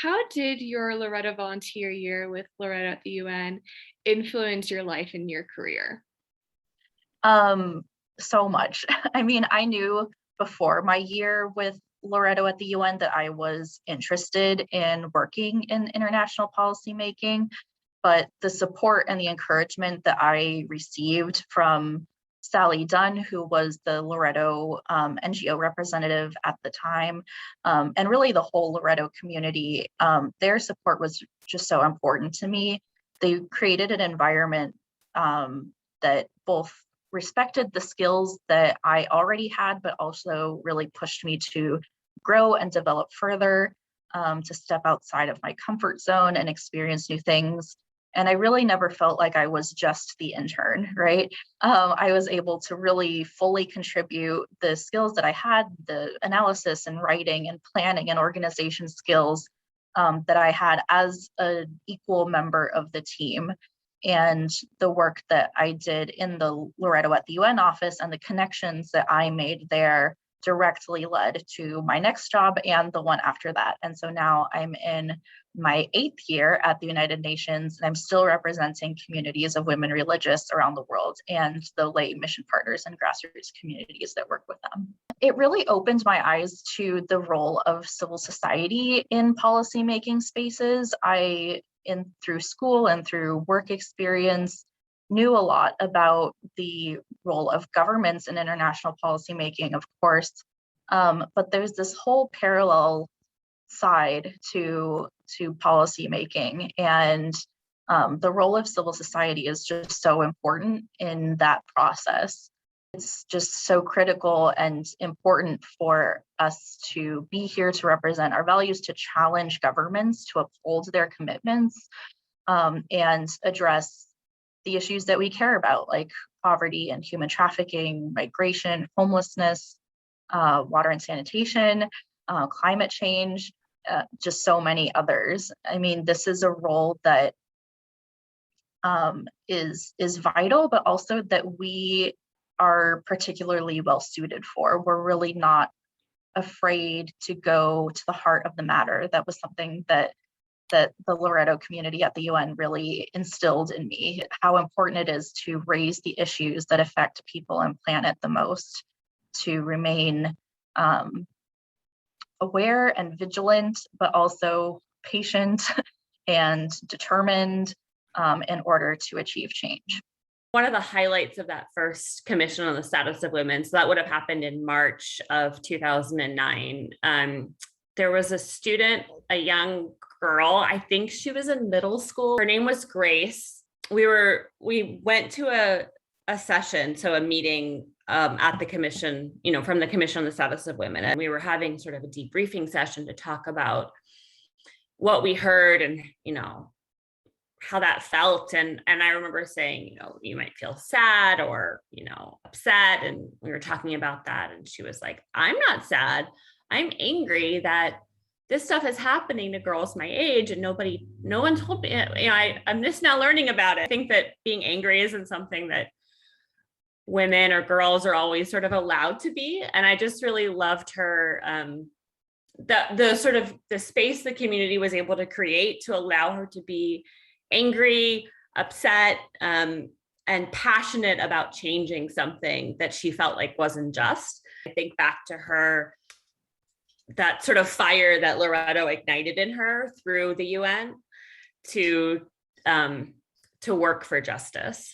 how did your Loretto volunteer year with Loretto at the UN influence your life and your career? Um, so much. I mean, I knew before my year with Loretto at the UN that I was interested in working in international policy making, but the support and the encouragement that I received from Sally Dunn, who was the Loretto NGO representative at the time, and really the whole Loretto community, their support was just so important to me. They created an environment that both respected the skills that I already had, but also really pushed me to grow and develop further, to step outside of my comfort zone and experience new things. And I really never felt like I was just the intern, right? I was able to really fully contribute the skills that I had, the analysis and writing and planning and organization skills that I had as an equal member of the team. And the work that I did in the Loretto at the UN office and the connections that I made there directly led to my next job and the one after that. And so now I'm in my 8th year at the United Nations, and I'm still representing communities of women religious around the world and the lay mission partners and grassroots communities that work with them. It really opened my eyes to the role of civil society in policymaking spaces. Through school and through work experience, knew a lot about the role of governments in international policymaking, of course, but there's this whole parallel side to policymaking, and the role of civil society is just so important in that process. It's just so critical and important for us to be here to represent our values, to challenge governments, to uphold their commitments, and address the issues that we care about, like poverty and human trafficking, migration, homelessness, water and sanitation, climate change, just so many others. I mean, this is a role that is vital, but also that we are particularly well suited for. We're really not afraid to go to the heart of the matter. That was something that the Loretto community at the UN really instilled in me, how important it is to raise the issues that affect people and planet the most, to remain aware and vigilant, but also patient and determined in order to achieve change. One of the highlights of that first Commission on the Status of Women, so that would have happened in March of 2009. There was a student, a young girl, I think she was in middle school. Her name was Grace. We went to a session, so a meeting at the commission, from the Commission on the Status of Women. And we were having sort of a debriefing session to talk about what we heard and, how that felt. And I remember saying, you might feel sad or, upset. And we were talking about that. And she was like, I'm not sad. I'm angry that this stuff is happening to girls my age and no one told me, I'm just now learning about it. I think that being angry isn't something that women or girls are always sort of allowed to be. And I just really loved her, the sort of the space the community was able to create to allow her to be angry, upset, and passionate about changing something that she felt like wasn't just. I think back to her, that sort of fire that Loretto ignited in her through the UN to work for justice.